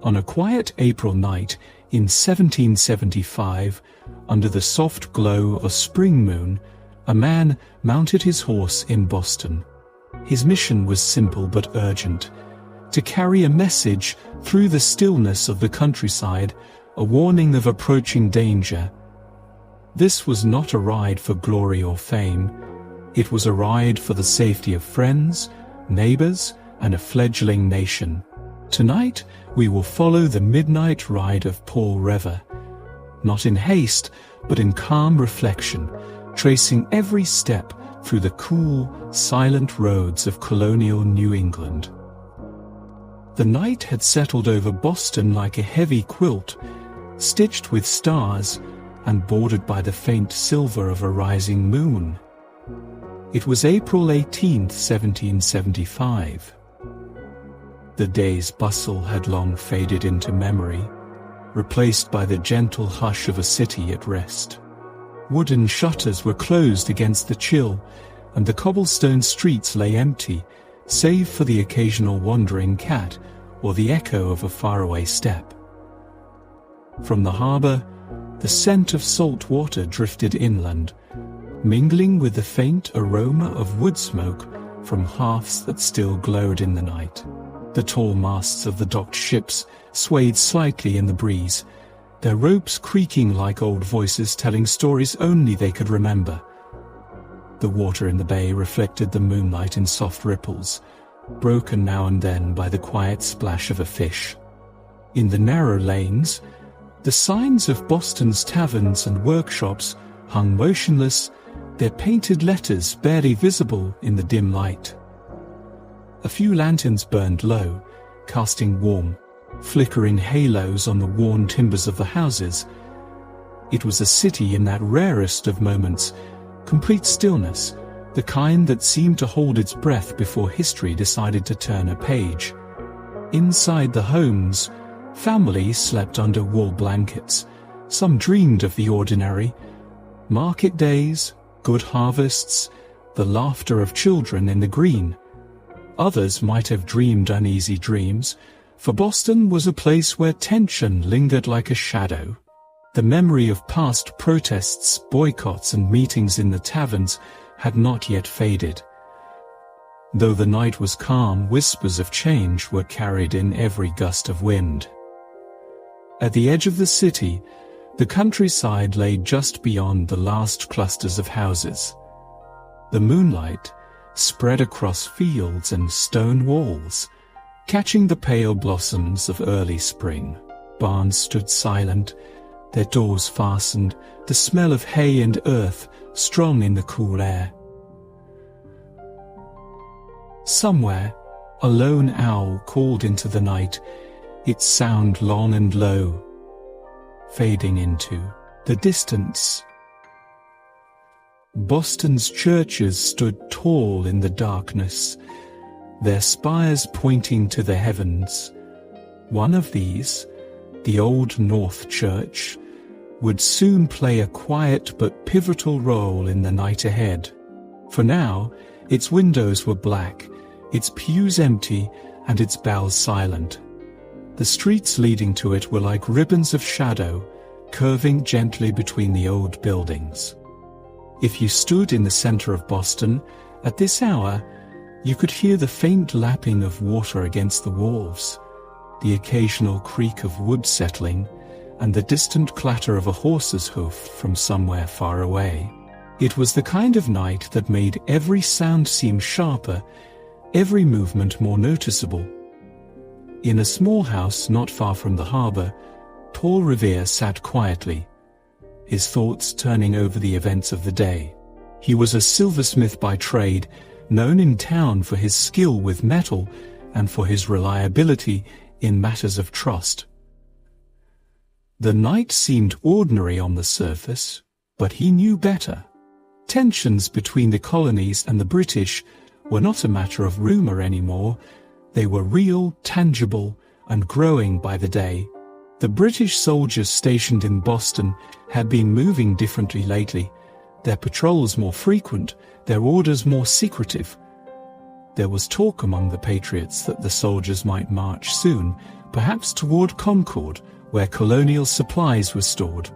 On a quiet April night in 1775, under the soft glow of a spring moon, a man mounted his horse in Boston. His mission was simple but urgent: to carry a message through the stillness of the countryside, a warning of approaching danger. This was not a ride for glory or fame. It was a ride for the safety of friends, neighbors, and a fledgling nation. Tonight, we will follow the midnight ride of Paul Revere, not in haste, but in calm reflection, tracing every step through the cool, silent roads of colonial New England. The night had settled over Boston like a heavy quilt, stitched with stars and bordered by the faint silver of a rising moon. It was April 18, 1775. The day's bustle had long faded into memory, replaced by the gentle hush of a city at rest. Wooden shutters were closed against the chill, and the cobblestone streets lay empty, save for the occasional wandering cat or the echo of a faraway step. From the harbor, the scent of salt water drifted inland, mingling with the faint aroma of wood smoke from hearths that still glowed in the night. The tall masts of the docked ships swayed slightly in the breeze, their ropes creaking like old voices telling stories only they could remember. The water in the bay reflected the moonlight in soft ripples, broken now and then by the quiet splash of a fish. In the narrow lanes, the signs of Boston's taverns and workshops hung motionless, their painted letters barely visible in the dim light. A few lanterns burned low, casting warm, flickering halos on the worn timbers of the houses. It was a city in that rarest of moments, complete stillness, the kind that seemed to hold its breath before history decided to turn a page. Inside the homes, families slept under wool blankets. Some dreamed of the ordinary: market days, good harvests, the laughter of children in the green. Others might have dreamed uneasy dreams, for Boston was a place where tension lingered like a shadow. The memory of past protests, boycotts, and meetings in the taverns had not yet faded. Though the night was calm, whispers of change were carried in every gust of wind. At the edge of the city, the countryside lay just beyond the last clusters of houses. The moonlight spread across fields and stone walls, catching the pale blossoms of early spring. Barns stood silent, their doors fastened, the smell of hay and earth strong in the cool air. Somewhere, a lone owl called into the night, its sound long and low, fading into the distance. Boston's churches stood tall in the darkness, their spires pointing to the heavens. One of these, the Old North Church, would soon play a quiet but pivotal role in the night ahead. For now, its windows were black, its pews empty, and its bells silent. The streets leading to it were like ribbons of shadow, curving gently between the old buildings. If you stood in the center of Boston, at this hour, you could hear the faint lapping of water against the wharves, the occasional creak of wood settling, and the distant clatter of a horse's hoof from somewhere far away. It was the kind of night that made every sound seem sharper, every movement more noticeable. In a small house not far from the harbor, Paul Revere sat quietly, his thoughts turning over the events of the day. He was a silversmith by trade, known in town for his skill with metal and for his reliability in matters of trust. The night seemed ordinary on the surface, but he knew better. Tensions between the colonies and the British were not a matter of rumor anymore. They were real, tangible, and growing by the day. The British soldiers stationed in Boston had been moving differently lately, their patrols more frequent, their orders more secretive. There was talk among the patriots that the soldiers might march soon, perhaps toward Concord, where colonial supplies were stored.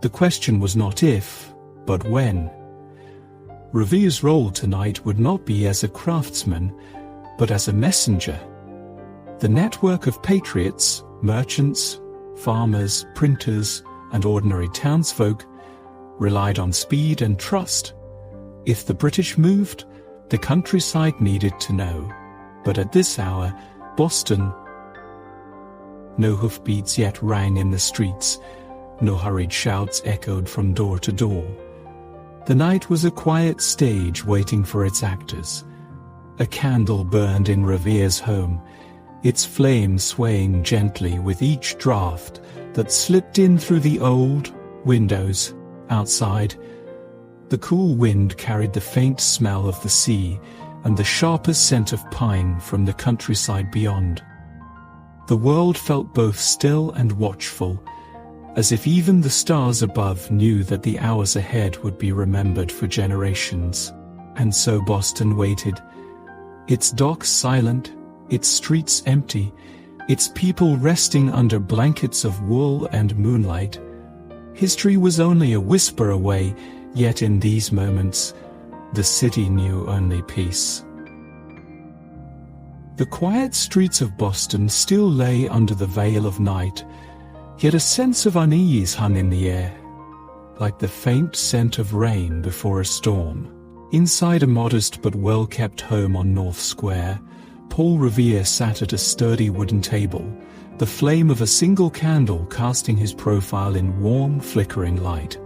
The question was not if, but when. Revere's role tonight would not be as a craftsman, but as a messenger. The network of patriots, merchants, farmers, printers, and ordinary townsfolk relied on speed and trust. If the British moved, the countryside needed to know. But at this hour, Boston, no hoofbeats yet rang in the streets, no hurried shouts echoed from door to door. The night was a quiet stage waiting for its actors. A candle burned in Revere's home, its flame swaying gently with each draught that slipped in through the old windows. Outside, the cool wind carried the faint smell of the sea and the sharpest scent of pine from the countryside beyond. The world felt both still and watchful, as if even the stars above knew that the hours ahead would be remembered for generations. And so Boston waited, its docks silent, its streets empty, its people resting under blankets of wool and moonlight. History was only a whisper away, yet in these moments, the city knew only peace. The quiet streets of Boston still lay under the veil of night, yet a sense of unease hung in the air, like the faint scent of rain before a storm. Inside a modest but well-kept home on North Square, Paul Revere sat at a sturdy wooden table, the flame of a single candle casting his profile in warm, flickering light.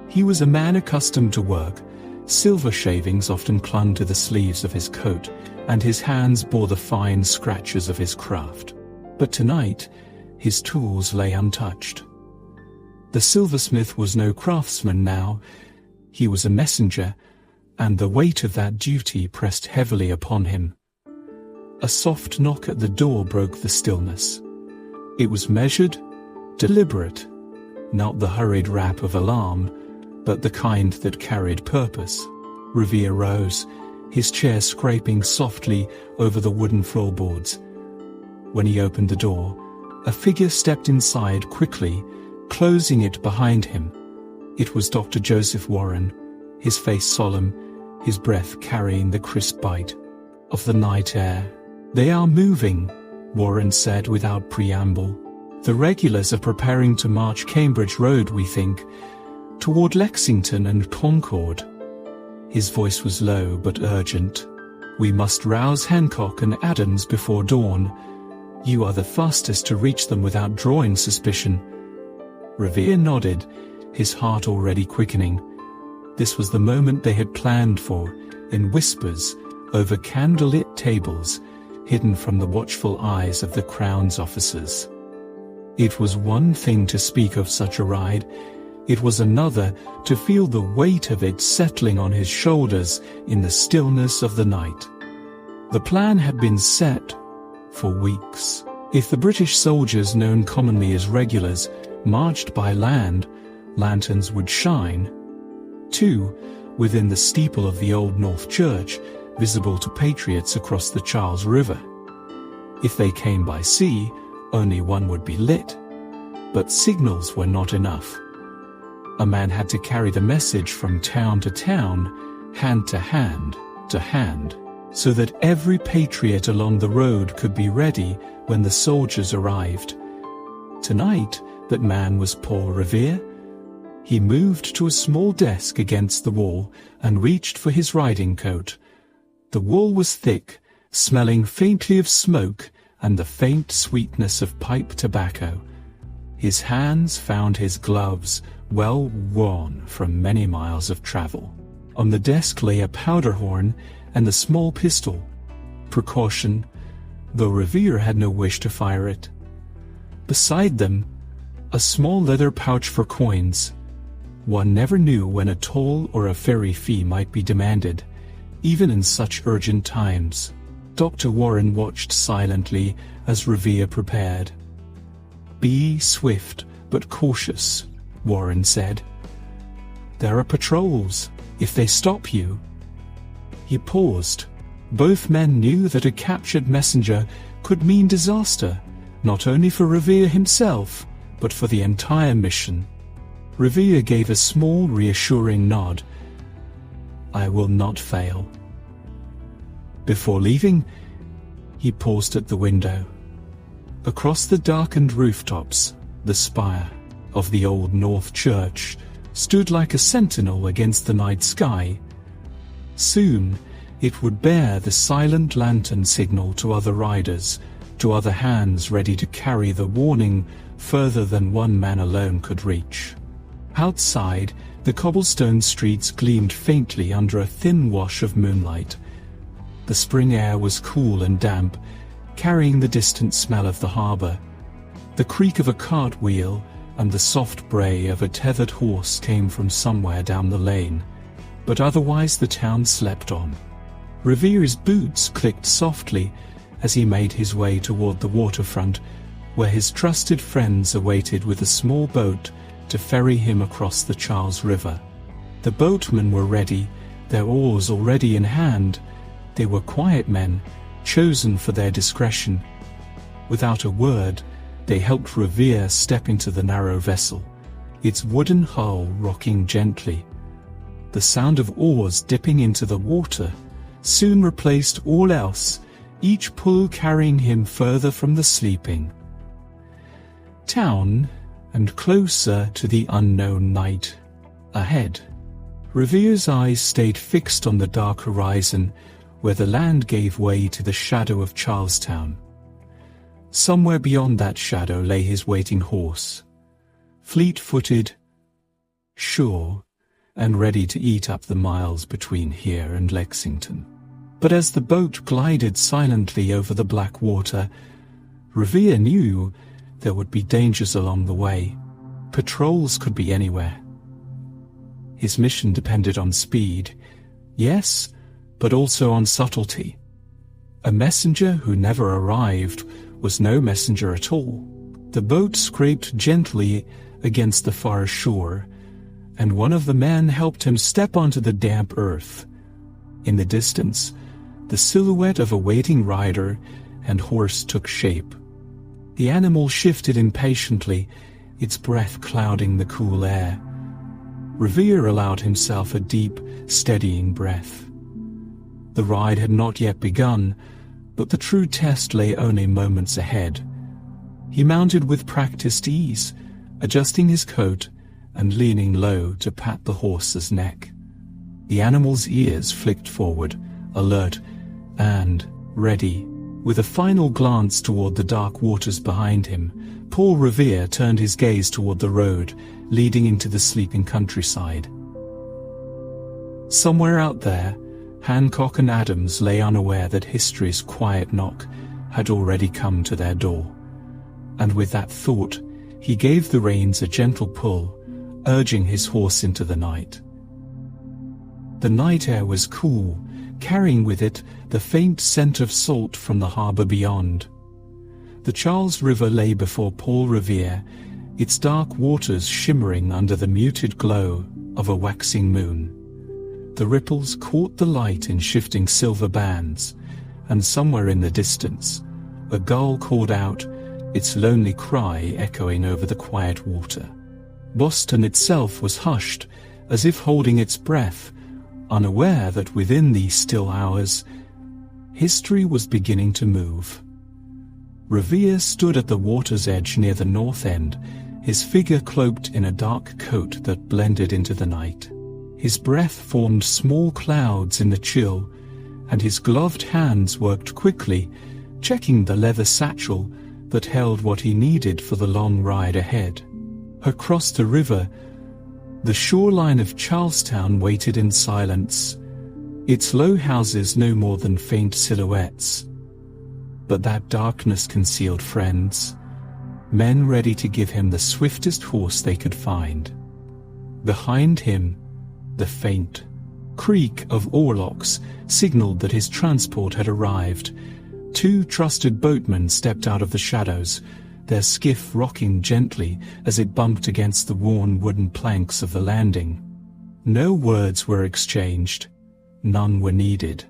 He was a man accustomed to work. Silver shavings often clung to the sleeves of his coat, and his hands bore the fine scratches of his craft. But tonight, his tools lay untouched. The silversmith was no craftsman now. He was a messenger, and the weight of that duty pressed heavily upon him. A soft knock at the door broke the stillness. It was measured, deliberate, not the hurried rap of alarm, but the kind that carried purpose. Revere rose, his chair scraping softly over the wooden floorboards. When he opened the door, a figure stepped inside quickly, closing it behind him. It was Dr. Joseph Warren, his face solemn, his breath carrying the crisp bite of the night air. "They are moving," Warren said without preamble. "The regulars are preparing to march Cambridge Road, we think, toward Lexington and Concord." His voice was low but urgent. "We must rouse Hancock and Adams before dawn. You are the fastest to reach them without drawing suspicion." Revere nodded, his heart already quickening. This was the moment they had planned for, in whispers, over candlelit tables, hidden from the watchful eyes of the Crown's officers. It was one thing to speak of such a ride. It was another to feel the weight of it settling on his shoulders in the stillness of the night. The plan had been set for weeks. If the British soldiers, known commonly as regulars, marched by land, lanterns would shine. Two, within the steeple of the Old North Church, visible to patriots across the Charles River. If they came by sea, only one would be lit. But signals were not enough. A man had to carry the message from town to town, hand to hand, so that every patriot along the road could be ready when the soldiers arrived. Tonight, that man was Paul Revere. He moved to a small desk against the wall and reached for his riding coat. The wool was thick, smelling faintly of smoke and the faint sweetness of pipe tobacco. His hands found his gloves, well worn from many miles of travel. On the desk lay a powder horn and a small pistol. Precaution, though Revere had no wish to fire it. Beside them, a small leather pouch for coins. One never knew when a toll or a ferry fee might be demanded, even in such urgent times. Dr. Warren watched silently as Revere prepared. "Be swift but cautious," Warren said. "There are patrols. If they stop you..." He paused. Both men knew that a captured messenger could mean disaster, not only for Revere himself, but for the entire mission. Revere gave a small, reassuring nod. "I will not fail." Before leaving, he paused at the window. Across the darkened rooftops, the spire of the Old North Church stood like a sentinel against the night sky. Soon, it would bear the silent lantern signal to other riders, to other hands ready to carry the warning further than one man alone could reach. Outside, the cobblestone streets gleamed faintly under a thin wash of moonlight. The spring air was cool and damp, carrying the distant smell of the harbor. The creak of a cartwheel and the soft bray of a tethered horse came from somewhere down the lane, but otherwise the town slept on. Revere's boots clicked softly as he made his way toward the waterfront, where his trusted friends awaited with a small boat to ferry him across the Charles River. The boatmen were ready, their oars already in hand. They were quiet men, chosen for their discretion. Without a word, they helped Revere step into the narrow vessel, its wooden hull rocking gently. The sound of oars dipping into the water soon replaced all else, each pull carrying him further from the sleeping town and closer to the unknown night ahead. Revere's eyes stayed fixed on the dark horizon, where the land gave way to the shadow of Charlestown. Somewhere beyond that shadow lay his waiting horse, fleet-footed, sure, and ready to eat up the miles between here and Lexington. But as the boat glided silently over the black water, Revere knew there would be dangers along the way. Patrols could be anywhere. His mission depended on speed, yes, but also on subtlety. A messenger who never arrived was no messenger at all. The boat scraped gently against the far shore, and one of the men helped him step onto the damp earth. In the distance, the silhouette of a waiting rider and horse took shape. The animal shifted impatiently, its breath clouding the cool air. Revere allowed himself a deep, steadying breath. The ride had not yet begun, but the true test lay only moments ahead. He mounted with practiced ease, adjusting his coat and leaning low to pat the horse's neck. The animal's ears flicked forward, alert and ready. With a final glance toward the dark waters behind him, Paul Revere turned his gaze toward the road leading into the sleeping countryside. Somewhere out there, Hancock and Adams lay unaware that history's quiet knock had already come to their door. And with that thought, he gave the reins a gentle pull, urging his horse into the night. The night air was cool, carrying with it the faint scent of salt from the harbor beyond. The Charles River lay before Paul Revere, its dark waters shimmering under the muted glow of a waxing moon. The ripples caught the light in shifting silver bands, and somewhere in the distance, a gull called out, its lonely cry echoing over the quiet water. Boston itself was hushed, as if holding its breath, unaware that within these still hours, history was beginning to move. Revere stood at the water's edge near the north end, his figure cloaked in a dark coat that blended into the night. His breath formed small clouds in the chill, and his gloved hands worked quickly, checking the leather satchel that held what he needed for the long ride ahead. Across the river, the shoreline of Charlestown waited in silence, its low houses no more than faint silhouettes. But that darkness concealed friends, men ready to give him the swiftest horse they could find. Behind him, the faint creak of oarlocks signaled that his transport had arrived. Two trusted boatmen stepped out of the shadows, their skiff rocking gently as it bumped against the worn wooden planks of the landing. No words were exchanged. None were needed.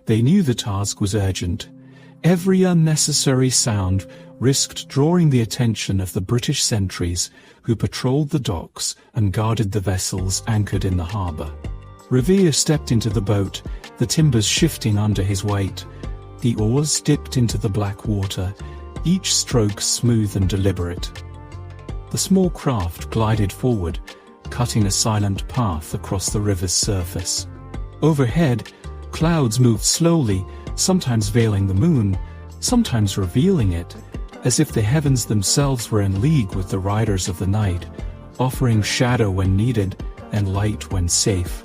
They knew the task was urgent. Every unnecessary sound risked drawing the attention of the British sentries who patrolled the docks and guarded the vessels anchored in the harbour. Revere stepped into the boat, the timbers shifting under his weight. The oars dipped into the black water, each stroke smooth and deliberate. The small craft glided forward, cutting a silent path across the river's surface. Overhead, clouds moved slowly, sometimes veiling the moon, sometimes revealing it, as if the heavens themselves were in league with the riders of the night, offering shadow when needed and light when safe.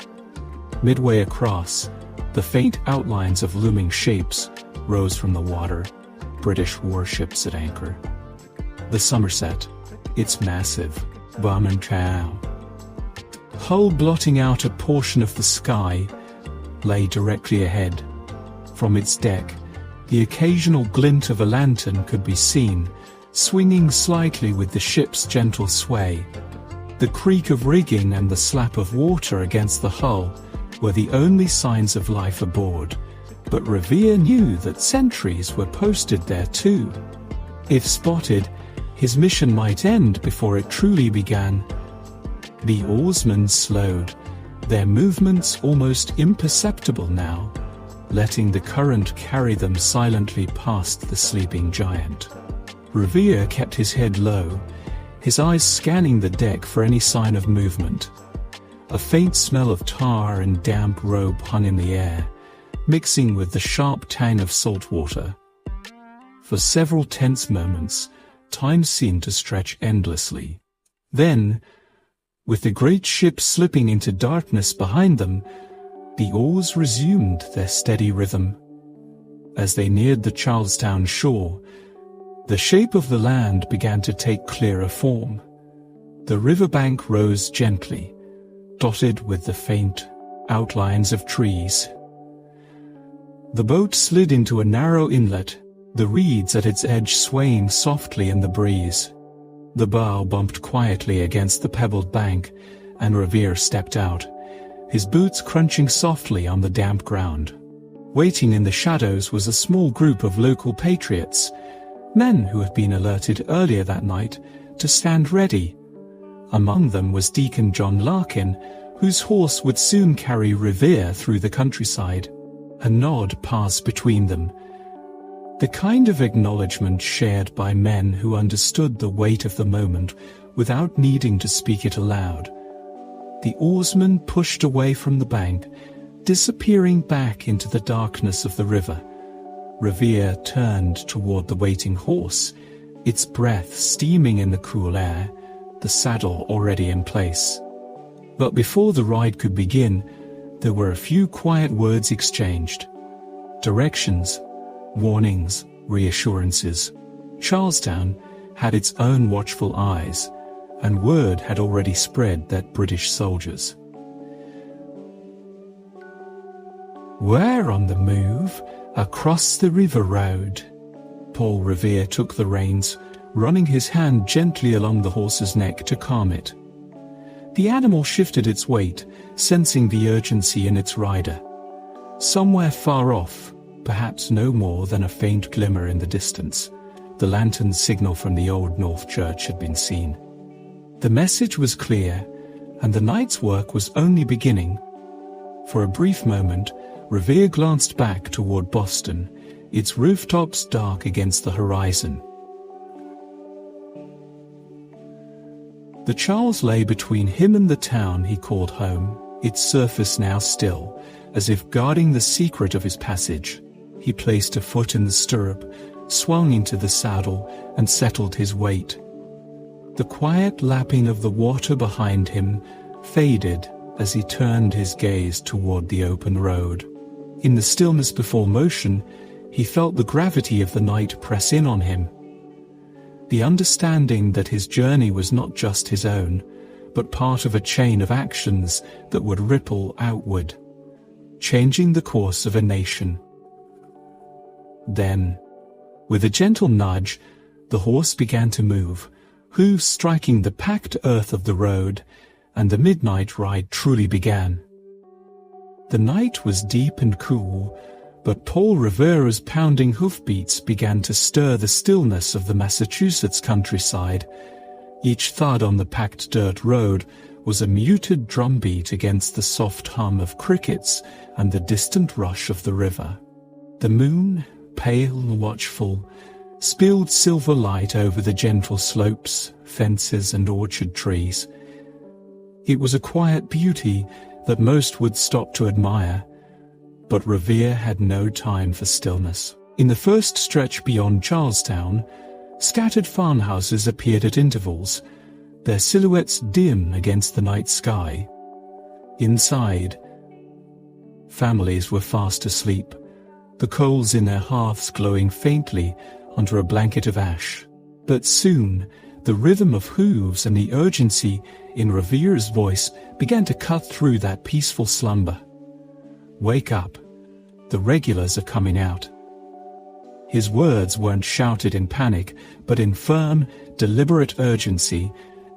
Midway across, the faint outlines of looming shapes rose from the water, British warships at anchor. The Somerset, its massive, Barman Chow, hull blotting out a portion of the sky, lay directly ahead. From its deck, the occasional glint of a lantern could be seen, swinging slightly with the ship's gentle sway. The creak of rigging and the slap of water against the hull were the only signs of life aboard, but Revere knew that sentries were posted there too. If spotted, his mission might end before it truly began. The oarsmen slowed, their movements almost imperceptible now, letting the current carry them silently past the sleeping giant. Revere kept his head low, his eyes scanning the deck for any sign of movement. A faint smell of tar and damp rope hung in the air, mixing with the sharp tang of salt water. For several tense moments, time seemed to stretch endlessly. Then, with the great ship slipping into darkness behind them, the oars resumed their steady rhythm. As they neared the Charlestown shore, the shape of the land began to take clearer form. The riverbank rose gently, dotted with the faint outlines of trees. The boat slid into a narrow inlet, the reeds at its edge swaying softly in the breeze. The bow bumped quietly against the pebbled bank, and Revere stepped out, his boots crunching softly on the damp ground. Waiting in the shadows was a small group of local patriots, men who had been alerted earlier that night to stand ready. Among them was Deacon John Larkin, whose horse would soon carry Revere through the countryside. A nod passed between them, the kind of acknowledgement shared by men who understood the weight of the moment without needing to speak it aloud. The oarsmen pushed away from the bank, disappearing back into the darkness of the river. Revere turned toward the waiting horse, its breath steaming in the cool air, the saddle already in place. But before the ride could begin, there were a few quiet words exchanged. Directions, warnings, reassurances. Charlestown had its own watchful eyes, and word had already spread that British soldiers were on the move across the river road. Paul Revere took the reins, running his hand gently along the horse's neck to calm it. The animal shifted its weight, sensing the urgency in its rider. Somewhere far off, perhaps no more than a faint glimmer in the distance, the lantern's signal from the Old North Church had been seen. The message was clear, and the night's work was only beginning. For a brief moment, Revere glanced back toward Boston, its rooftops dark against the horizon. The Charles lay between him and the town he called home, its surface now still, as if guarding the secret of his passage. He placed a foot in the stirrup, swung into the saddle, and settled his weight. The quiet lapping of the water behind him faded as he turned his gaze toward the open road. In the stillness before motion, he felt the gravity of the night press in on him. The understanding that his journey was not just his own, but part of a chain of actions that would ripple outward, changing the course of a nation. Then, with a gentle nudge, the horse began to move, hooves striking the packed earth of the road, and the midnight ride truly began. The night was deep and cool, But Paul Revere's pounding hoofbeats began to stir the stillness of the Massachusetts countryside. Each thud on the packed dirt road was a muted drumbeat against the soft hum of crickets and the distant rush of the river. The moon, pale and watchful, spilled silver light over the gentle slopes, fences and orchard trees. It was a quiet beauty that most would stop to admire, but Revere had no time for stillness. In the first stretch beyond Charlestown, scattered farmhouses appeared at intervals, their silhouettes dim against the night sky. Inside, families were fast asleep, the coals in their hearths glowing faintly under a blanket of ash. But soon, the rhythm of hooves and the urgency in Revere's voice began to cut through that peaceful slumber. "Wake up. The regulars are coming out." His words weren't shouted in panic, but in firm, deliberate urgency,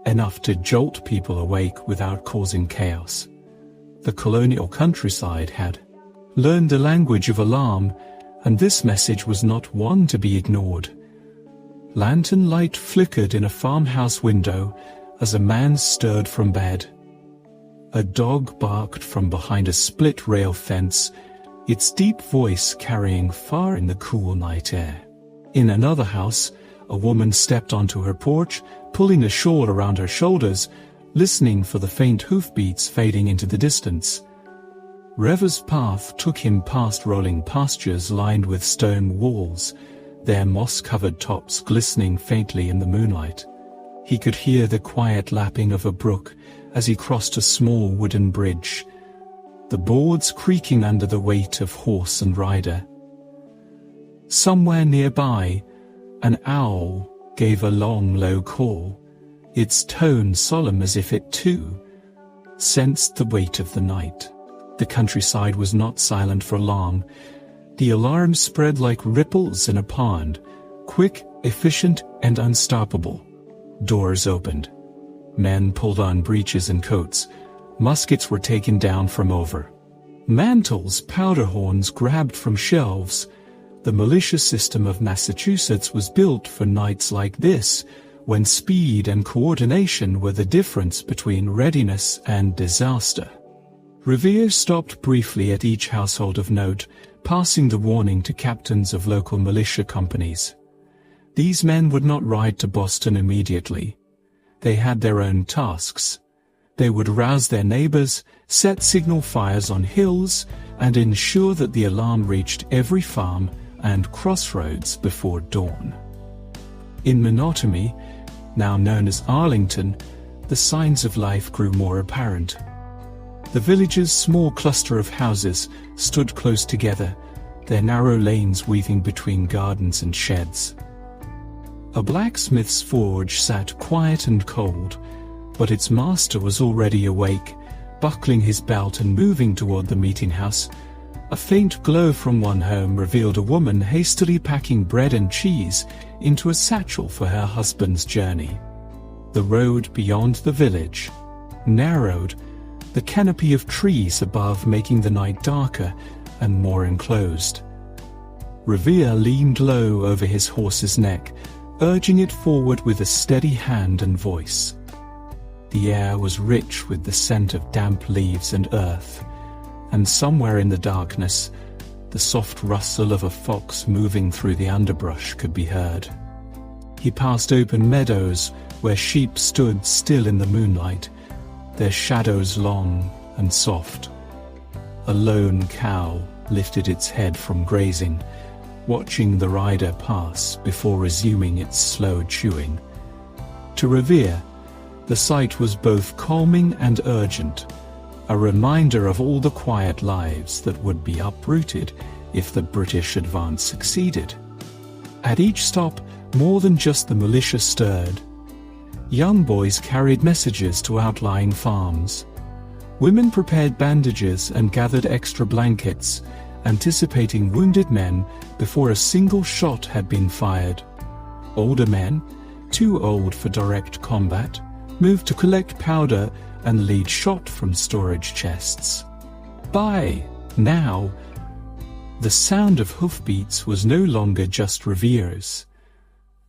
enough to jolt people awake without causing chaos. The colonial countryside had learned the language of alarm, and this message was not one to be ignored. Lantern light flickered in a farmhouse window as a man stirred from bed. A dog barked from behind a split-rail fence, its deep voice carrying far in the cool night air. In another house, a woman stepped onto her porch, pulling a shawl around her shoulders, listening for the faint hoofbeats fading into the distance. Revere's path took him past rolling pastures lined with stone walls, their moss-covered tops glistening faintly in the moonlight. He could hear the quiet lapping of a brook as he crossed a small wooden bridge, the boards creaking under the weight of horse and rider. Somewhere nearby, an owl gave a long, low call, its tone solemn as if it, too, sensed the weight of the night. The countryside was not silent for long. The alarm spread like ripples in a pond, quick, efficient, and unstoppable. Doors opened. Men pulled on breeches and coats. Muskets were taken down from over. Mantles, powder horns grabbed from shelves. The militia system of Massachusetts was built for nights like this, when speed and coordination were the difference between readiness and disaster. Revere stopped briefly at each household of note, passing the warning to captains of local militia companies. These men would not ride to Boston immediately. They had their own tasks. They would rouse their neighbors, set signal fires on hills, and ensure that the alarm reached every farm and crossroads before dawn. In Monotony, now known as Arlington, the signs of life grew more apparent. The village's small cluster of houses stood close together, their narrow lanes weaving between gardens and sheds. A blacksmith's forge sat quiet and cold, but its master was already awake, buckling his belt and moving toward the meeting house. A faint glow from one home revealed a woman hastily packing bread and cheese into a satchel for her husband's journey. The road beyond the village narrowed, the canopy of trees above making the night darker and more enclosed. Revere leaned low over his horse's neck, urging it forward with a steady hand and voice. The air was rich with the scent of damp leaves and earth, and somewhere in the darkness, the soft rustle of a fox moving through the underbrush could be heard. He passed open meadows where sheep stood still in the moonlight, their shadows long and soft. A lone cow lifted its head from grazing, watching the rider pass before resuming its slow chewing. To Revere, the sight was both calming and urgent, a reminder of all the quiet lives that would be uprooted if the British advance succeeded. At each stop, more than just the militia stirred. Young boys carried messages to outlying farms. Women prepared bandages and gathered extra blankets, anticipating wounded men before a single shot had been fired. Older men, too old for direct combat, moved to collect powder and lead shot from storage chests. By now, The sound of hoofbeats was no longer just Revere's.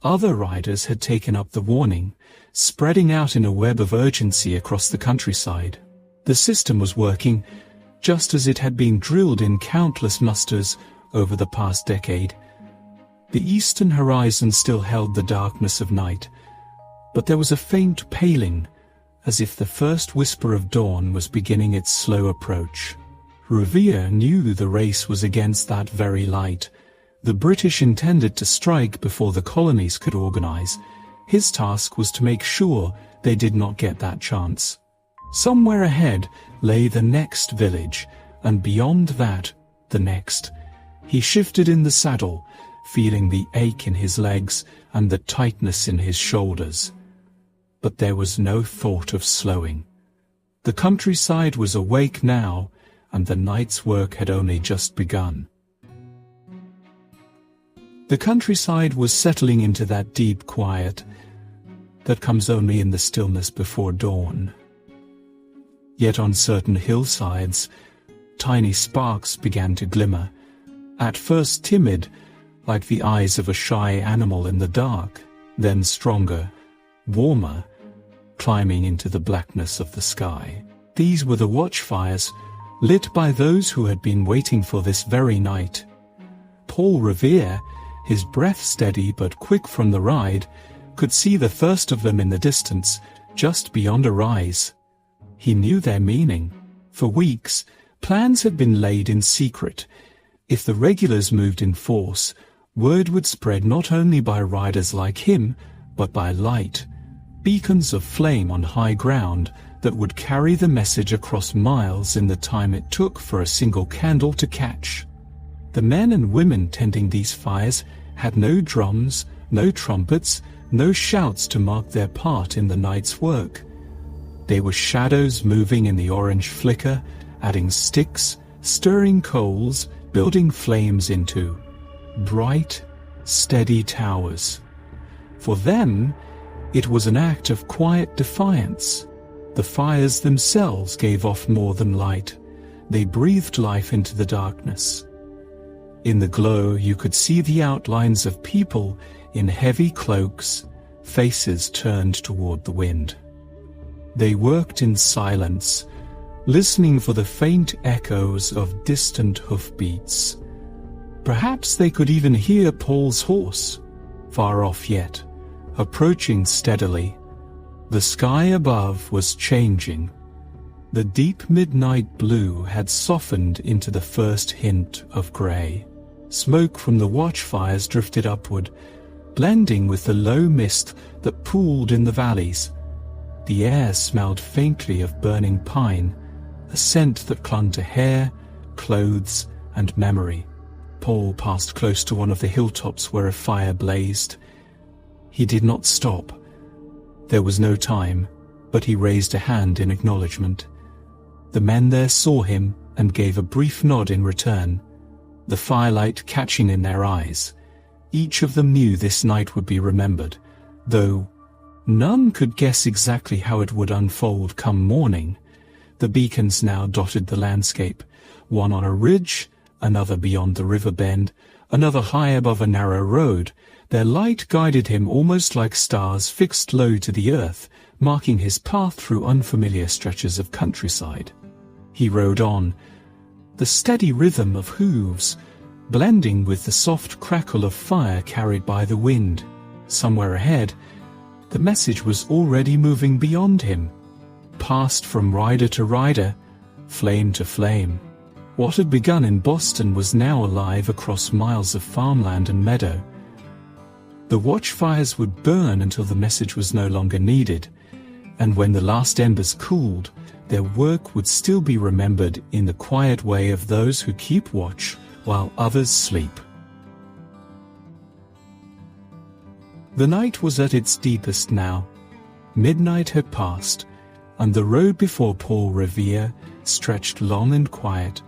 Other riders had taken up the warning, spreading out in a web of urgency across the countryside. The system was working, just as it had been drilled in countless musters over the past decade. The eastern horizon still held the darkness of night, but there was a faint paling, as if the first whisper of dawn was beginning its slow approach. Revere knew the race was against that very light. The British intended to strike before the colonies could organize. His task was to make sure they did not get that chance. Somewhere ahead lay the next village, and beyond that, the next. He shifted in the saddle, feeling the ache in his legs and the tightness in his shoulders. But there was no thought of slowing. The countryside was awake now, and the night's work had only just begun. The countryside was settling into that deep quiet that comes only in the stillness before dawn. Yet on certain hillsides, tiny sparks began to glimmer, at first timid, like the eyes of a shy animal in the dark, then stronger, warmer, climbing into the blackness of the sky. These were the watchfires, lit by those who had been waiting for this very night. Paul Revere, his breath steady but quick from the ride, could see the first of them in the distance, just beyond a rise. He knew their meaning. For weeks, plans had been laid in secret. If the regulars moved in force, word would spread not only by riders like him, but by light, beacons of flame on high ground that would carry the message across miles in the time it took for a single candle to catch. The men and women tending these fires had no drums, no trumpets, no shouts to mark their part in the night's work. They were shadows moving in the orange flicker, adding sticks, stirring coals, building flames into bright, steady towers. For them, it was an act of quiet defiance. The fires themselves gave off more than light. They breathed life into the darkness. In the glow, you could see the outlines of people in heavy cloaks, faces turned toward the wind. They worked in silence, listening for the faint echoes of distant hoofbeats. Perhaps they could even hear Paul's horse, far off yet, approaching steadily. The sky above was changing. The deep midnight blue had softened into the first hint of grey. Smoke from the watchfires drifted upward, blending with the low mist that pooled in the valleys. The air smelled faintly of burning pine, a scent that clung to hair, clothes, and memory. Paul passed close to one of the hilltops where a fire blazed. He did not stop. There was no time, but he raised a hand in acknowledgement. The men there saw him and gave a brief nod in return, the firelight catching in their eyes. Each of them knew this night would be remembered, though none could guess exactly how it would unfold come morning. The beacons now dotted the landscape, one on a ridge, another beyond the river bend, another high above a narrow road. Their light guided him almost like stars fixed low to the earth, marking his path through unfamiliar stretches of countryside. He rode on, the steady rhythm of hooves blending with the soft crackle of fire carried by the wind. Somewhere ahead, the message was already moving beyond him, passed from rider to rider, flame to flame. What had begun in Boston was now alive across miles of farmland and meadow. The watchfires would burn until the message was no longer needed, and when the last embers cooled, their work would still be remembered in the quiet way of those who keep watch while others sleep. The night was at its deepest now. Midnight had passed, and the road before Paul Revere stretched long and quiet,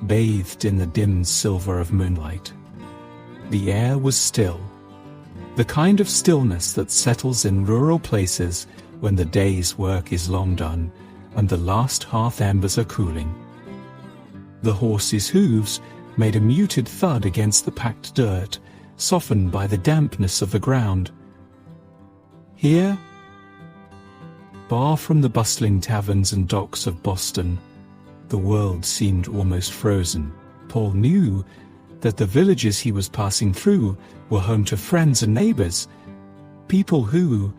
bathed in the dim silver of moonlight. The air was still, the kind of stillness that settles in rural places when the day's work is long done and the last hearth embers are cooling. The horses' hooves made a muted thud against the packed dirt, softened by the dampness of the ground. Here, far from the bustling taverns and docks of Boston, the world seemed almost frozen. Paul knew that the villages he was passing through were home to friends and neighbors, people who,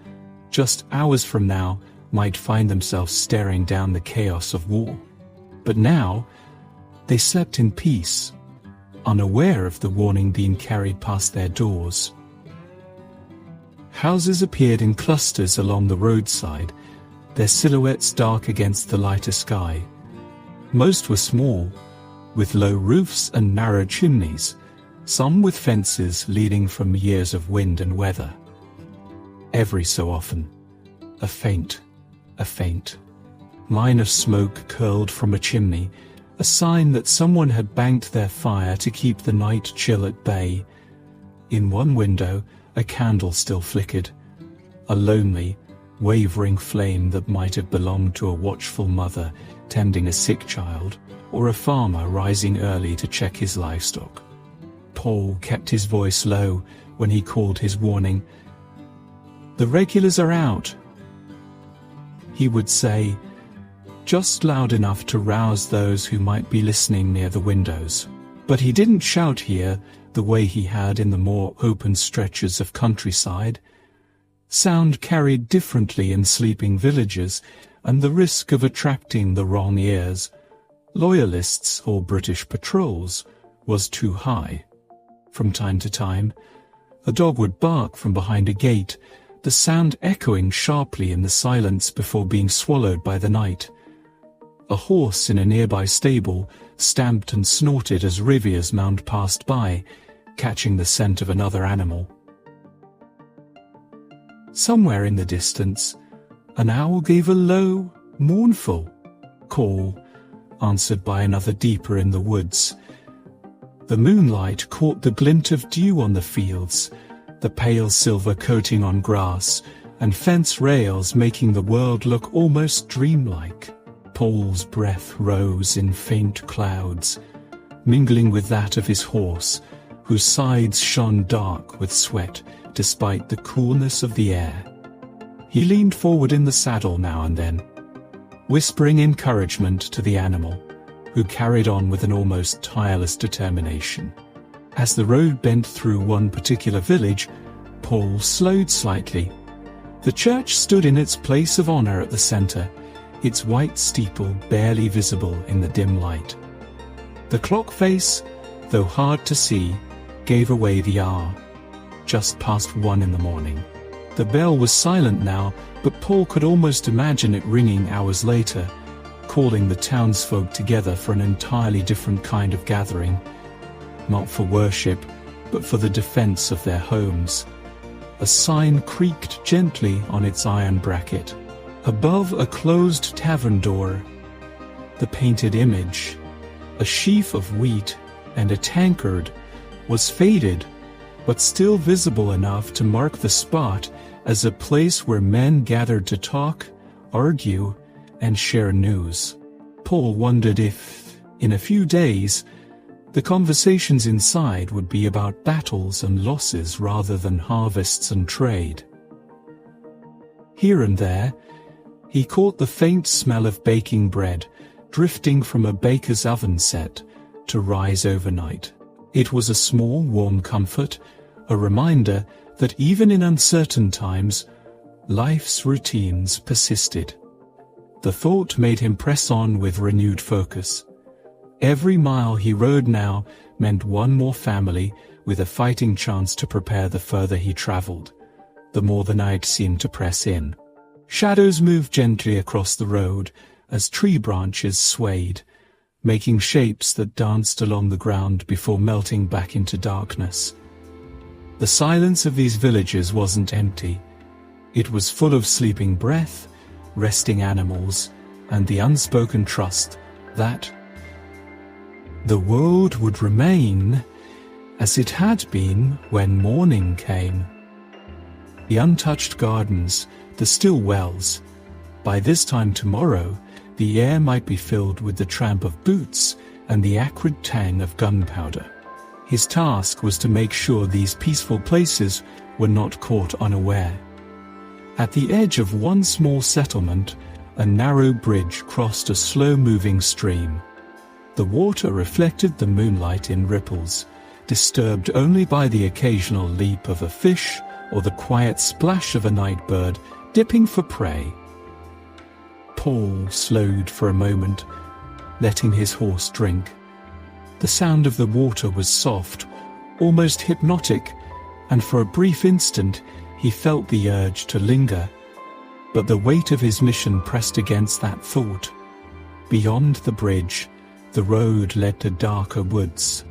just hours from now, might find themselves staring down the chaos of war. But now, they slept in peace, unaware of the warning being carried past their doors. Houses appeared in clusters along the roadside, their silhouettes dark against the lighter sky. Most were small, with low roofs and narrow chimneys, some with fences leading from years of wind and weather. Every so often, a faint line of smoke curled from a chimney, a sign that someone had banked their fire to keep the night chill at bay. In one window, a candle still flickered, a lonely, wavering flame that might have belonged to a watchful mother tending a sick child, or a farmer rising early to check his livestock. Paul kept his voice low when he called his warning. "The regulars are out," he would say, just loud enough to rouse those who might be listening near the windows. But he didn't shout here the way he had in the more open stretches of countryside. Sound carried differently in sleeping villages, and the risk of attracting the wrong ears, loyalists or British patrols, was too high. From time to time, a dog would bark from behind a gate, the sound echoing sharply in the silence before being swallowed by the night. A horse in a nearby stable stamped and snorted as Revere's mount passed by, catching the scent of another animal. Somewhere in the distance, an owl gave a low, mournful call, answered by another deeper in the woods. The moonlight caught the glint of dew on the fields, the pale silver coating on grass, and fence rails making the world look almost dreamlike. Paul's breath rose in faint clouds, mingling with that of his horse, whose sides shone dark with sweat despite the coolness of the air. He leaned forward in the saddle now and then, whispering encouragement to the animal, who carried on with an almost tireless determination. As the road bent through one particular village, Paul slowed slightly. The church stood in its place of honor at the center, its white steeple barely visible in the dim light. The clock face, though hard to see, gave away the hour, just past 1 in the morning. The bell was silent now, but Paul could almost imagine it ringing hours later, calling the townsfolk together for an entirely different kind of gathering, not for worship, but for the defense of their homes. A sign creaked gently on its iron bracket. Above a closed tavern door, the painted image, a sheaf of wheat and a tankard, was faded, but still visible enough to mark the spot as a place where men gathered to talk, argue, and share news. Paul wondered if, in a few days, the conversations inside would be about battles and losses rather than harvests and trade. Here and there, he caught the faint smell of baking bread drifting from a baker's oven set to rise overnight. It was a small, warm comfort, a reminder that even in uncertain times, life's routines persisted. The thought made him press on with renewed focus. Every mile he rode now meant one more family with a fighting chance to prepare the further he traveled, the more the night seemed to press in. Shadows moved gently across the road as tree branches swayed, making shapes that danced along the ground before melting back into darkness. The silence of these villages wasn't empty. It was full of sleeping breath, resting animals, and the unspoken trust that the world would remain as it had been when morning came. The untouched gardens, the still wells. By this time tomorrow, the air might be filled with the tramp of boots and the acrid tang of gunpowder. His task was to make sure these peaceful places were not caught unaware. At the edge of one small settlement, a narrow bridge crossed a slow-moving stream. The water reflected the moonlight in ripples, disturbed only by the occasional leap of a fish or the quiet splash of a night bird dipping for prey. Paul slowed for a moment, letting his horse drink. The sound of the water was soft, almost hypnotic, and for a brief instant he felt the urge to linger. But the weight of his mission pressed against that thought. Beyond the bridge, the road led to darker woods.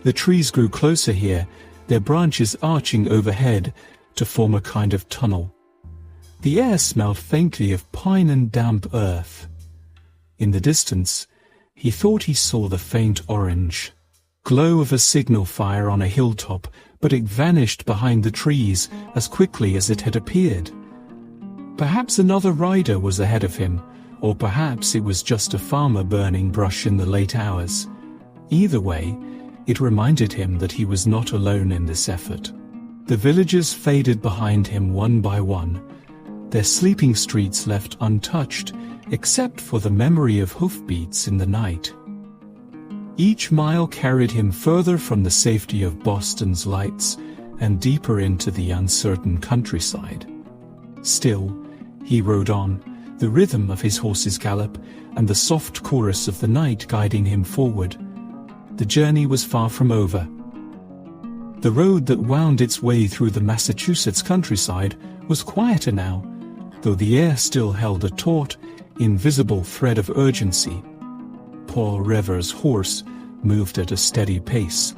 The trees grew closer here, their branches arching overhead to form a kind of tunnel. The air smelled faintly of pine and damp earth. In the distance, he thought he saw the faint orange glow of a signal fire on a hilltop, but it vanished behind the trees as quickly as it had appeared. Perhaps another rider was ahead of him, or perhaps it was just a farmer burning brush in the late hours. Either way, it reminded him that he was not alone in this effort. The villagers faded behind him one by one, their sleeping streets left untouched except for the memory of hoofbeats in the night. Each mile carried him further from the safety of Boston's lights and deeper into the uncertain countryside. Still, he rode on, the rhythm of his horse's gallop and the soft chorus of the night guiding him forward. The journey was far from over. The road that wound its way through the Massachusetts countryside was quieter now, though the air still held a taut, invisible thread of urgency. Paul Revere's horse moved at a steady pace,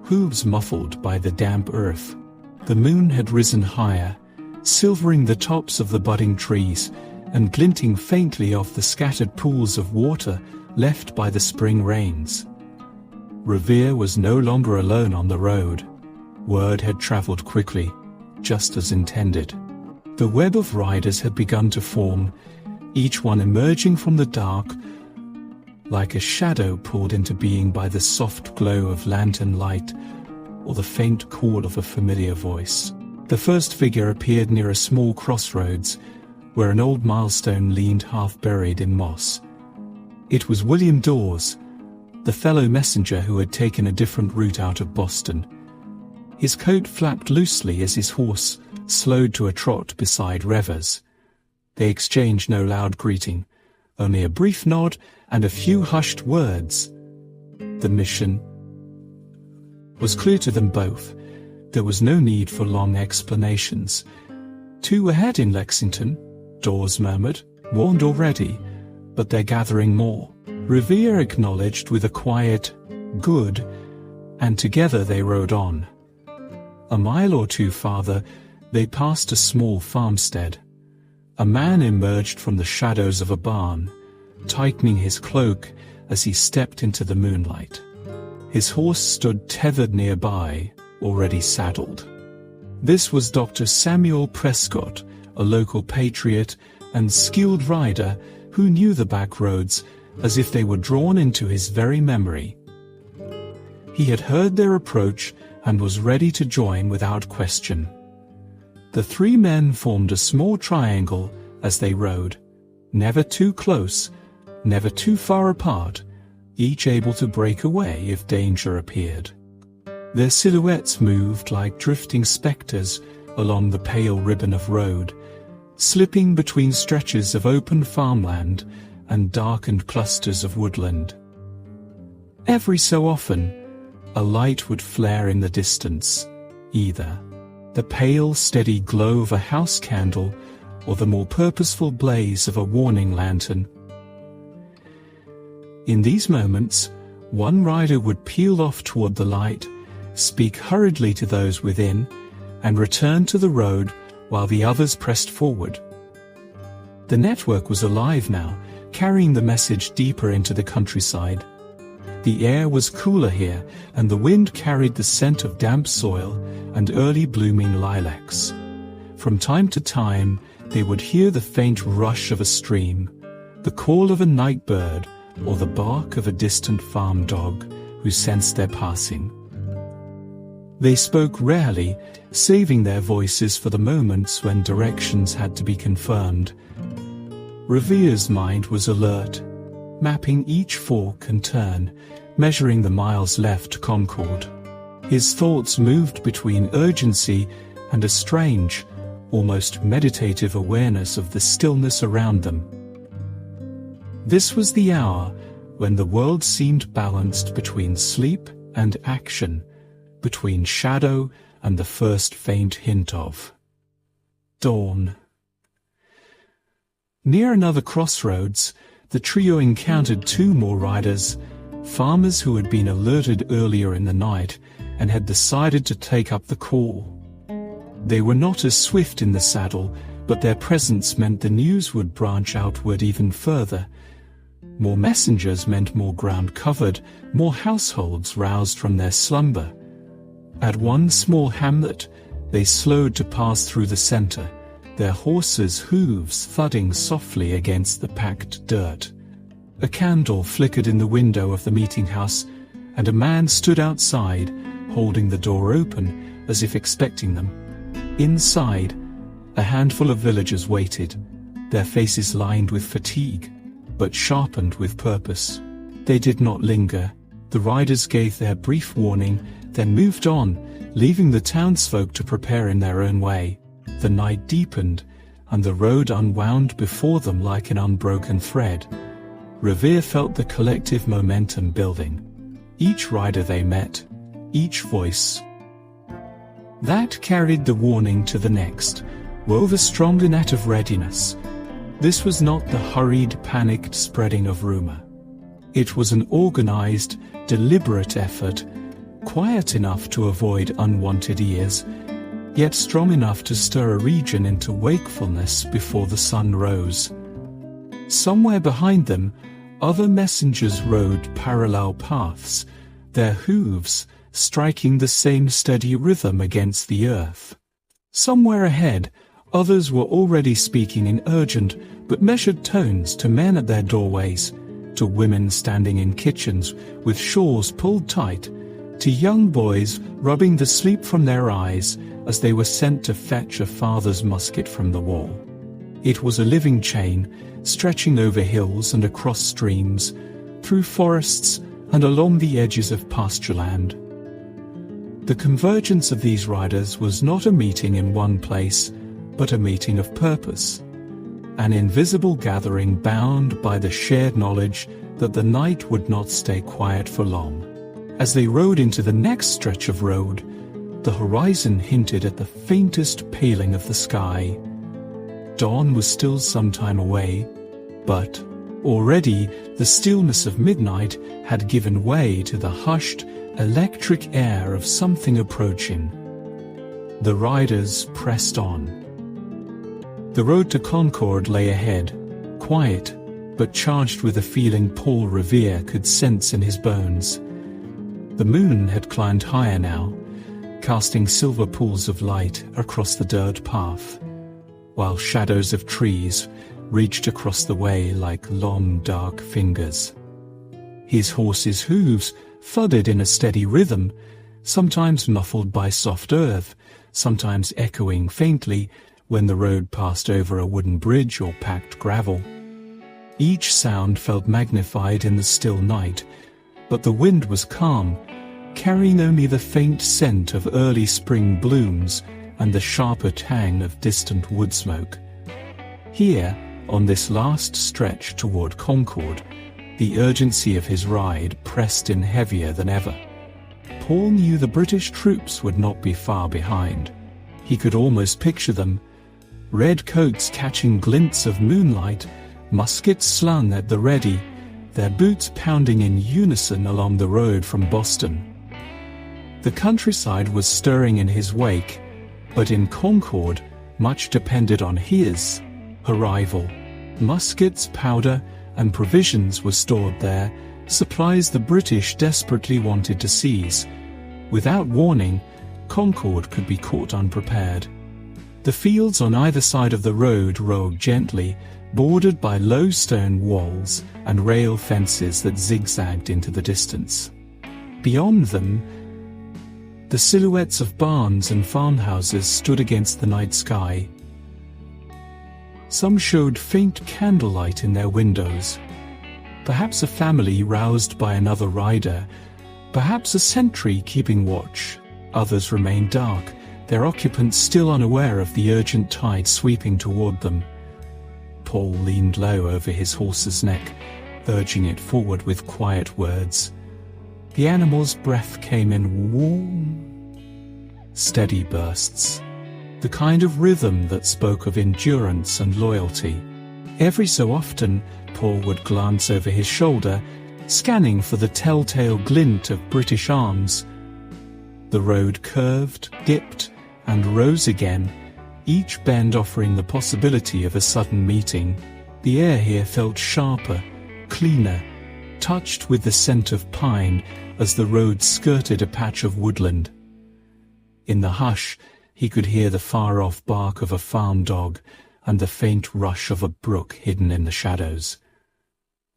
hooves muffled by the damp earth. The moon had risen higher, silvering the tops of the budding trees and glinting faintly off the scattered pools of water left by the spring rains. Revere was no longer alone on the road. Word had traveled quickly, just as intended. The web of riders had begun to form, each one emerging from the dark like a shadow pulled into being by the soft glow of lantern light or the faint call of a familiar voice. The first figure appeared near a small crossroads where an old milestone leaned half-buried in moss. It was William Dawes, the fellow messenger who had taken a different route out of Boston. His coat flapped loosely as his horse slowed to a trot beside Revere's. They exchanged no loud greeting, only a brief nod and a few hushed words. The mission was clear to them both. There was no need for long explanations. 2 ahead in Lexington, Dawes murmured, warned already, but they're gathering more. Revere acknowledged with a quiet, good, and together they rode on. A mile or 2 farther, they passed a small farmstead. A man emerged from the shadows of a barn, tightening his cloak as he stepped into the moonlight. His horse stood tethered nearby, already saddled. This was Dr. Samuel Prescott, a local patriot and skilled rider who knew the back roads as if they were drawn into his very memory. He had heard their approach and was ready to join without question. The 3 men formed a small triangle as they rode, never too close, never too far apart, each able to break away if danger appeared. Their silhouettes moved like drifting spectres along the pale ribbon of road, slipping between stretches of open farmland and darkened clusters of woodland. Every so often, a light would flare in the distance, either the pale, steady glow of a house candle or the more purposeful blaze of a warning lantern. In these moments, one rider would peel off toward the light, speak hurriedly to those within, and return to the road while the others pressed forward. The network was alive now, carrying the message deeper into the countryside. The air was cooler here, and the wind carried the scent of damp soil and early blooming lilacs. From time to time, they would hear the faint rush of a stream, the call of a night bird, or the bark of a distant farm dog who sensed their passing. They spoke rarely, saving their voices for the moments when directions had to be confirmed. Revere's mind was alert, mapping each fork and turn, measuring the miles left to Concord. His thoughts moved between urgency and a strange, almost meditative awareness of the stillness around them. This was the hour when the world seemed balanced between sleep and action, between shadow and the first faint hint of dawn. Near another crossroads, the trio encountered two more riders, farmers who had been alerted earlier in the night and had decided to take up the call. They were not as swift in the saddle, but their presence meant the news would branch outward even further. More messengers meant more ground covered, more households roused from their slumber. At one small hamlet, they slowed to pass through the center, their horses' hooves thudding softly against the packed dirt. A candle flickered in the window of the meeting house, and a man stood outside, holding the door open, as if expecting them. Inside, a handful of villagers waited, their faces lined with fatigue, but sharpened with purpose. They did not linger. The riders gave their brief warning, then moved on, leaving the townsfolk to prepare in their own way. The night deepened, and the road unwound before them like an unbroken thread. Revere felt the collective momentum building. Each rider they met, each voice. That carried the warning to the next, wove a stronger net of readiness. This was not the hurried, panicked spreading of rumor. It was an organized, deliberate effort, quiet enough to avoid unwanted ears, yet strong enough to stir a region into wakefulness before the sun rose. Somewhere behind them, other messengers rode parallel paths, their hooves striking the same steady rhythm against the earth. Somewhere ahead, others were already speaking in urgent but measured tones to men at their doorways, to women standing in kitchens with shawls pulled tight, to young boys rubbing the sleep from their eyes as they were sent to fetch a father's musket from the wall. It was a living chain, stretching over hills and across streams, through forests and along the edges of pasture land. The convergence of these riders was not a meeting in one place, but a meeting of purpose, an invisible gathering bound by the shared knowledge that the night would not stay quiet for long. As they rode into the next stretch of road, the horizon hinted at the faintest paling of the sky. Dawn was still some time away, but already the stillness of midnight had given way to the hushed, electric air of something approaching. The riders pressed on. The road to Concord lay ahead, quiet, but charged with a feeling Paul Revere could sense in his bones. The moon had climbed higher now, casting silver pools of light across the dirt path, while shadows of trees reached across the way like long, dark fingers. His horse's hooves thudded in a steady rhythm, sometimes muffled by soft earth, sometimes echoing faintly when the road passed over a wooden bridge or packed gravel. Each sound felt magnified in the still night, but the wind was calm, carrying only the faint scent of early spring blooms and the sharper tang of distant wood smoke. Here, on this last stretch toward Concord, the urgency of his ride pressed in heavier than ever. Paul knew the British troops would not be far behind. He could almost picture them, red coats catching glints of moonlight, muskets slung at the ready, their boots pounding in unison along the road from Boston. The countryside was stirring in his wake, but in Concord much depended on his arrival. Muskets, powder, and provisions were stored there, supplies the British desperately wanted to seize. Without warning, Concord could be caught unprepared. The fields on either side of the road rolled gently, bordered by low stone walls and rail fences that zigzagged into the distance. Beyond them, the silhouettes of barns and farmhouses stood against the night sky. Some showed faint candlelight in their windows. Perhaps a family roused by another rider, perhaps a sentry keeping watch. Others remained dark, their occupants still unaware of the urgent tide sweeping toward them. Paul leaned low over his horse's neck, urging it forward with quiet words. The animal's breath came in warm, steady bursts, the kind of rhythm that spoke of endurance and loyalty. Every so often, Paul would glance over his shoulder, scanning for the telltale glint of British arms. The road curved, dipped, and rose again, each bend offering the possibility of a sudden meeting. The air here felt sharper, cleaner, touched with the scent of pine as the road skirted a patch of woodland. In the hush, he could hear the far-off bark of a farm dog and the faint rush of a brook hidden in the shadows.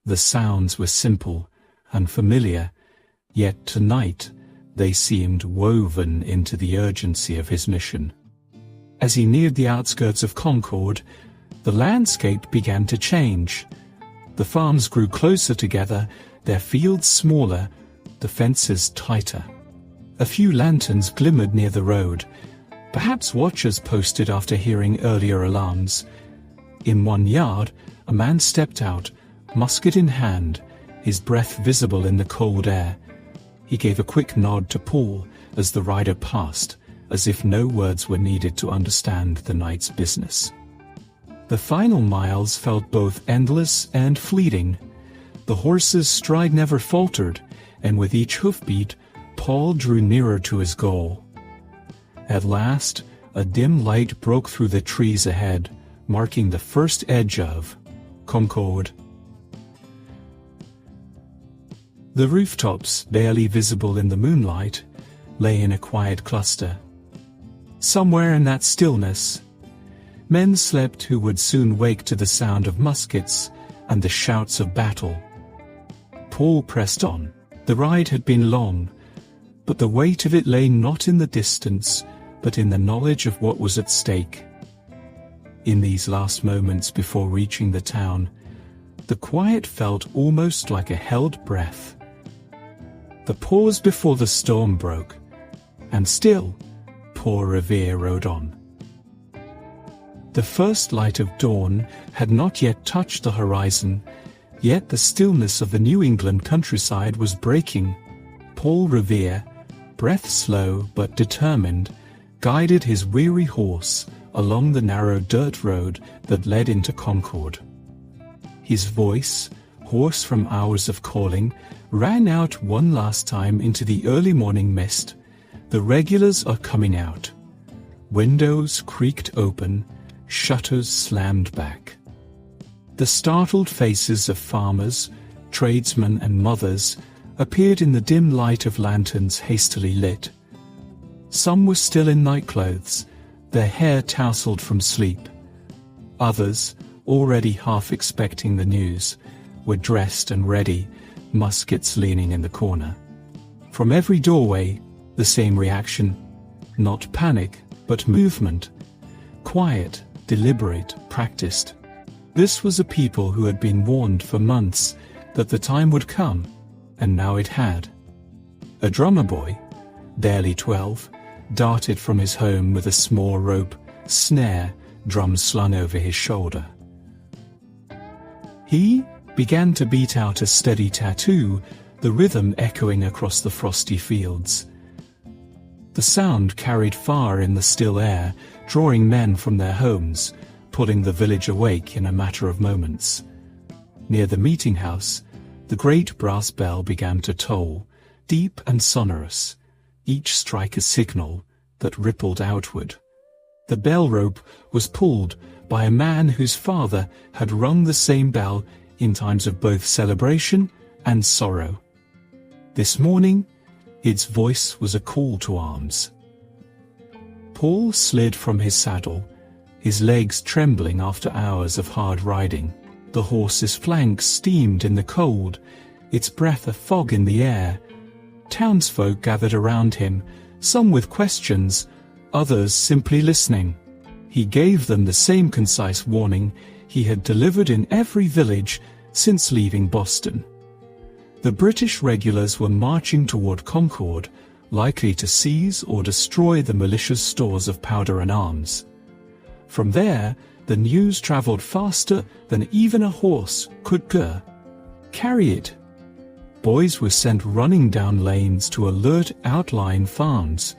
The sounds were simple and familiar, yet tonight they seemed woven into the urgency of his mission. As he neared the outskirts of Concord, the landscape began to change. The farms grew closer together, their fields smaller, the fences tighter. A few lanterns glimmered near the road, perhaps watchers posted after hearing earlier alarms. In one yard, a man stepped out, musket in hand, his breath visible in the cold air. He gave a quick nod to Paul as the rider passed, as if no words were needed to understand the night's business. The final miles felt both endless and fleeting. The horse's stride never faltered, and with each hoofbeat, Paul drew nearer to his goal. At last, a dim light broke through the trees ahead, marking the first edge of Concord. The rooftops, barely visible in the moonlight, lay in a quiet cluster. Somewhere in that stillness, men slept who would soon wake to the sound of muskets and the shouts of battle. Paul pressed on. The ride had been long, but the weight of it lay not in the distance, but in the knowledge of what was at stake. In these last moments before reaching the town, the quiet felt almost like a held breath. The pause before the storm broke, and still, Paul Revere rode on. The first light of dawn had not yet touched the horizon, yet the stillness of the New England countryside was breaking. Paul Revere, breath slow but determined, guided his weary horse along the narrow dirt road that led into Concord. His voice, hoarse from hours of calling, ran out one last time into the early morning mist. The regulars are coming out. Windows creaked open, shutters slammed back. The startled faces of farmers, tradesmen and mothers appeared in the dim light of lanterns hastily lit. Some were still in nightclothes, their hair tousled from sleep. Others, already half expecting the news, were dressed and ready, muskets leaning in the corner. From every doorway, the same reaction, not panic, but movement. Quiet, deliberate, practiced. This was a people who had been warned for months that the time would come, and now it had. A drummer boy, barely 12, darted from his home with a small rope snare drum slung over his shoulder. He began to beat out a steady tattoo, the rhythm echoing across the frosty fields. The sound carried far in the still air, drawing men from their homes, pulling the village awake in a matter of moments. Near the meeting house, the great brass bell began to toll, deep and sonorous, each strike a signal that rippled outward. The bell rope was pulled by a man whose father had rung the same bell in times of both celebration and sorrow. This morning, its voice was a call to arms. Paul slid from his saddle, his legs trembling after hours of hard riding. The horse's flanks steamed in the cold, its breath a fog in the air. Townsfolk gathered around him, some with questions, others simply listening. He gave them the same concise warning he had delivered in every village since leaving Boston. The British regulars were marching toward Concord, likely to seize or destroy the militia's stores of powder and arms. From there, the news traveled faster than even a horse could carry it. Boys were sent running down lanes to alert outlying farms.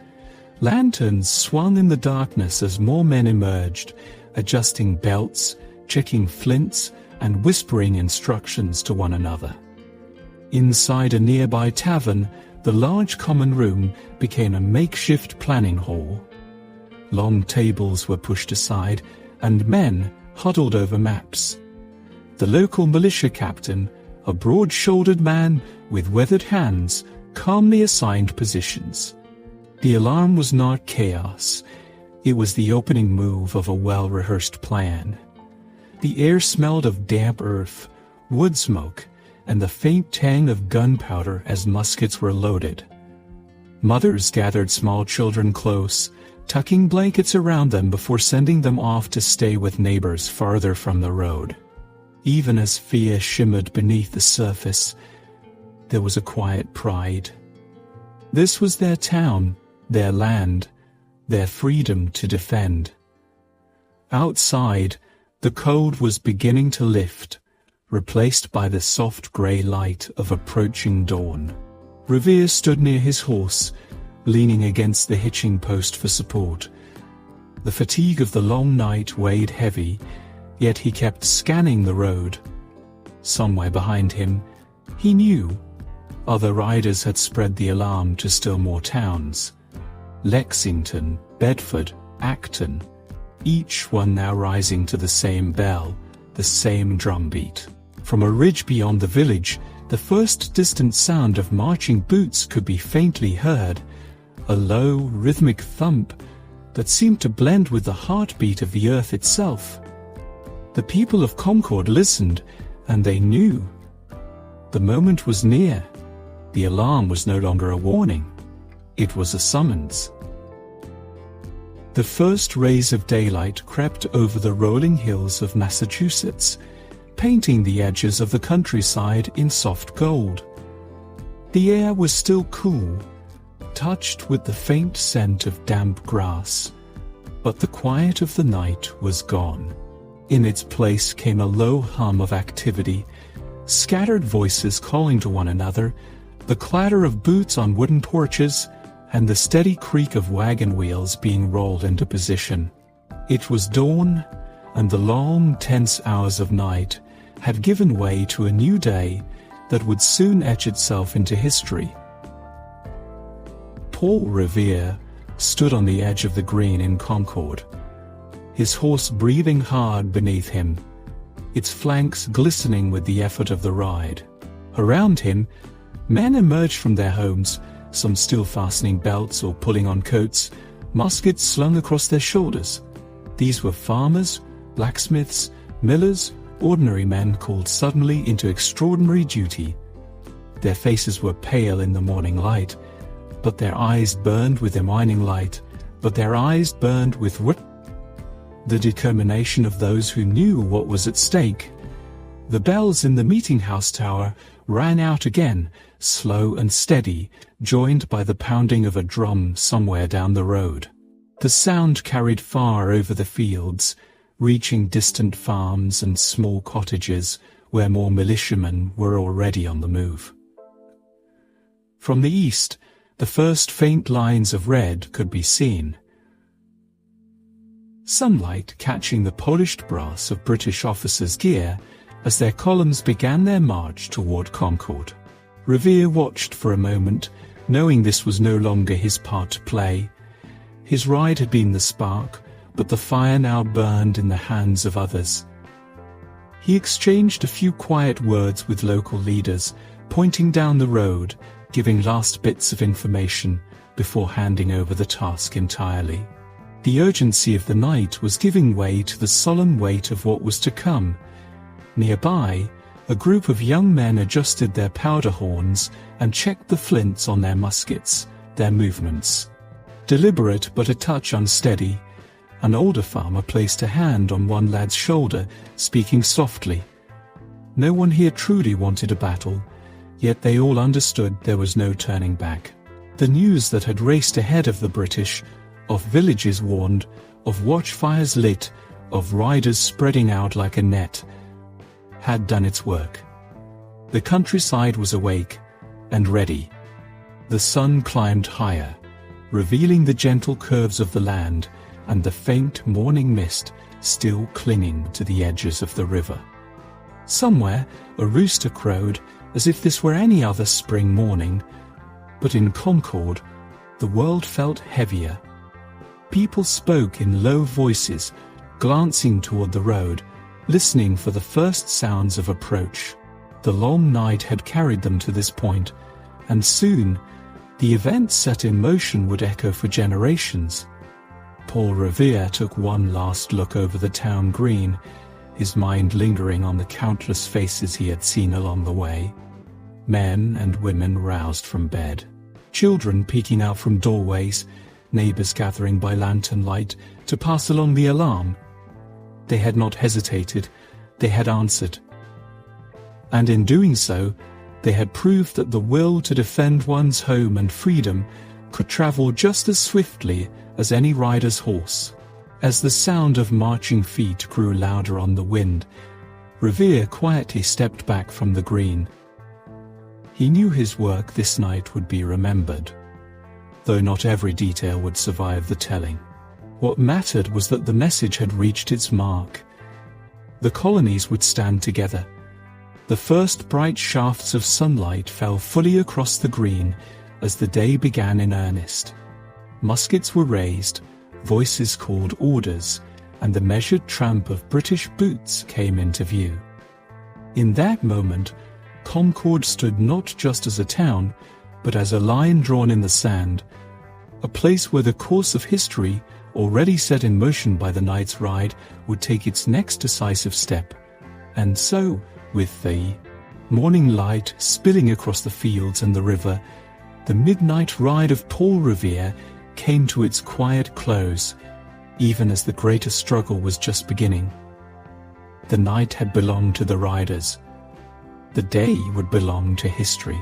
Lanterns swung in the darkness as more men emerged, adjusting belts, checking flints, and whispering instructions to one another. Inside a nearby tavern, the large common room became a makeshift planning hall. Long tables were pushed aside, and men huddled over maps. The local militia captain, a broad-shouldered man with weathered hands, calmly assigned positions. The alarm was not chaos. It was the opening move of a well-rehearsed plan. The air smelled of damp earth, wood smoke, and the faint tang of gunpowder as muskets were loaded. Mothers gathered small children close, tucking blankets around them before sending them off to stay with neighbors farther from the road. Even as fear shimmered beneath the surface, there was a quiet pride. This was their town, their land, their freedom to defend. Outside, the cold was beginning to lift, replaced by the soft grey light of approaching dawn. Revere stood near his horse, leaning against the hitching post for support. The fatigue of the long night weighed heavy, yet he kept scanning the road. Somewhere behind him, he knew, other riders had spread the alarm to still more towns. Lexington, Bedford, Acton, each one now rising to the same bell, the same drumbeat. From a ridge beyond the village, the first distant sound of marching boots could be faintly heard, a low, rhythmic thump that seemed to blend with the heartbeat of the earth itself. The people of Concord listened, and they knew. The moment was near. The alarm was no longer a warning. It was a summons. The first rays of daylight crept over the rolling hills of Massachusetts, painting the edges of the countryside in soft gold. The air was still cool, touched with the faint scent of damp grass, but the quiet of the night was gone. In its place came a low hum of activity, scattered voices calling to one another, the clatter of boots on wooden porches, and the steady creak of wagon wheels being rolled into position. It was dawn, and the long, tense hours of night had given way to a new day that would soon etch itself into history. Paul Revere stood on the edge of the green in Concord, his horse breathing hard beneath him, its flanks glistening with the effort of the ride. Around him, men emerged from their homes, some still fastening belts or pulling on coats, muskets slung across their shoulders. These were farmers, blacksmiths, millers, ordinary men called suddenly into extraordinary duty. Their faces were pale in the morning light, but their eyes burned with the mining light, the determination of those who knew what was at stake. The bells in the meeting house tower rang out again, slow and steady, joined by the pounding of a drum somewhere down the road. The sound carried far over the fields, reaching distant farms and small cottages where more militiamen were already on the move. From the east, the first faint lines of red could be seen. Sunlight catching the polished brass of British officers' gear as their columns began their march toward Concord. Revere watched for a moment, knowing this was no longer his part to play. His ride had been the spark, but the fire now burned in the hands of others. He exchanged a few quiet words with local leaders, pointing down the road, giving last bits of information before handing over the task entirely. The urgency of the night was giving way to the solemn weight of what was to come. Nearby, a group of young men adjusted their powder horns and checked the flints on their muskets, their movements. Deliberate but a touch unsteady, an older farmer placed a hand on one lad's shoulder, speaking softly. No one here truly wanted a battle, yet they all understood there was no turning back. The news that had raced ahead of the British, of villages warned, of watchfires lit, of riders spreading out like a net, had done its work. The countryside was awake and ready. The sun climbed higher, revealing the gentle curves of the land and the faint morning mist still clinging to the edges of the river. Somewhere a rooster crowed as if this were any other spring morning, but in Concord the world felt heavier. People spoke in low voices, glancing toward the road, listening for the first sounds of approach. The long night had carried them to this point, and soon the events set in motion would echo for generations. Paul Revere took one last look over the town green, his mind lingering on the countless faces he had seen along the way. Men and women roused from bed, children peeking out from doorways, neighbors gathering by lantern light to pass along the alarm. They had not hesitated, they had answered. And in doing so, they had proved that the will to defend one's home and freedom could travel just as swiftly as any rider's horse. As the sound of marching feet grew louder on the wind, Revere quietly stepped back from the green. He knew his work this night would be remembered, though not every detail would survive the telling. What mattered was that the message had reached its mark. The colonies would stand together. The first bright shafts of sunlight fell fully across the green as the day began in earnest. Muskets were raised, voices called orders, and the measured tramp of British boots came into view. In that moment, Concord stood not just as a town, but as a line drawn in the sand, a place where the course of history, already set in motion by the night's ride, would take its next decisive step. And so, with the morning light spilling across the fields and the river, the midnight ride of Paul Revere came to its quiet close, even as the greater struggle was just beginning. The night had belonged to the riders. The day would belong to history.